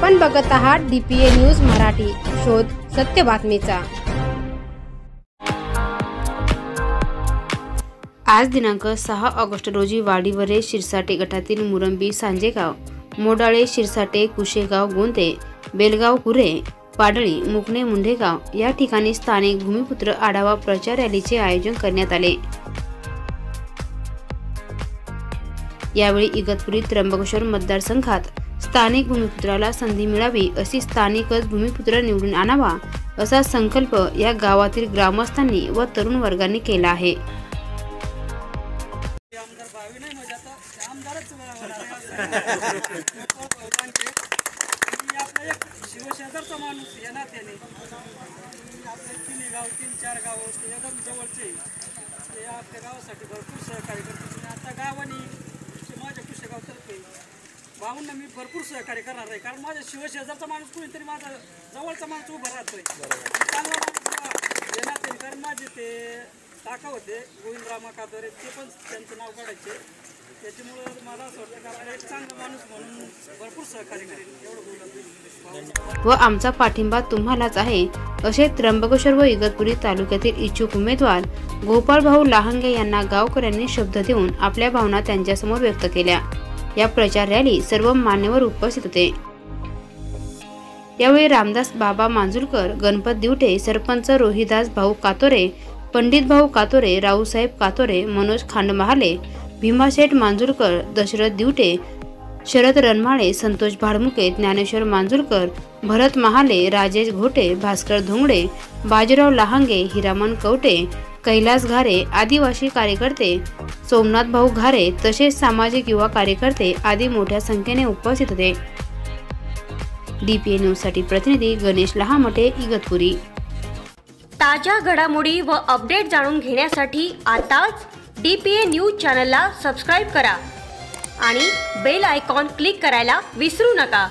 आपण बघत आहात DPA न्यूज मराठी, शोध सत्य बातमीचा। आज दिनांक 6 ऑगस्ट रोजी वाडीवरे शिरसाटे गटातील मुरंबी सांजेगाव, मोडाळे शिरसाटे, कुशेगाव गोंते, बेलगाव कुरे, पाडळी, मुकणे मुंडेगाव या ठिकाणी स्थानिक भूमिपुत्र आढावा प्रचार रॅलीचे आयोजन करण्यात आले। यावेळी इगतपुरी त्र्यंबकेश्वर मतदारसंघात स्थानिक भूमिपुत्राला संधी मिळावी, अशी स्थानिकच भूमिपुत्र निवडून आणावा असा संकल्प या गावातील ग्रामस्थांनी व तरुण वर्गांनी केला आहे। शिवशेजारचा माणूस या नात्याने आपले 3-4 गाव एकदम जवळचे ते आपल्या गावासाठी भरपूर सहकार्य करतात। आता गावाने माझ्या कुशेगावतर्फे भाऊंना मी भरपूर सहकार्य करणार आहे, कारण माझ्या शिवशेजारचा माणूस कोणीतरी माझा जवळचा माणूस उभा राहतोय चांगला माणूस या नात्याने। कारण माझे ते काका होते गोविंदरामा कातोरे, ते पण त्यांचं नाव काढायचे, त्याच्यामुळे मला असं वाटतं कारण एक चांगला माणूस म्हणून भरपूर सहकार्य करेल एवढं बोललं। व आमचा पाठिंबा तुम्हालाच आहे असे त्र्यंबकेश्वर व इगतपुरी तालुक्यातील इच्छुक उमेदवार गोपाळ भाऊ लहांगे यांना गावकऱ्यांनी शब्द देऊन आपल्या भावना त्यांच्यासमोर व्यक्त केल्या। या प्रचार रॅली सर्व मान्यवर उपस्थित होते। यावेळी रामदास बाबा मांजुरकर, गणपत दिवटे, सरपंच रोहिदास भाऊ कातोरे, पंडित भाऊ कातोरे, रावसाहेब कातोरे, मनोज खांडमहाले, भीमाशेठ मांजुरकर, दशरथ दिवटे, शरद रणमाळे, संतोष भाडमुके, ज्ञानेश्वर मांजुरकर, भरत महाले, राजेश घोटे, भास्कर धोंगडे, बाजीराव लहांगे, हिरामन कवटे, कैलास घारे, आदिवासी कार्यकर्ते, सोमनाथ भाऊ घारे तसेच सामाजिक युवा कार्यकर्ते आदी मोठ्या संख्येने उपस्थित होते। DPA न्यूज साठी प्रतिनिधी गणेश लहामटे, इगतपुरी। ताज्या घडामोडी व अपडेट जाणून घेण्यासाठी आताच DPA न्यूज चॅनलला सबस्क्राइब करा आणि बेल आयकॉन क्लिक करायला विसरू नका।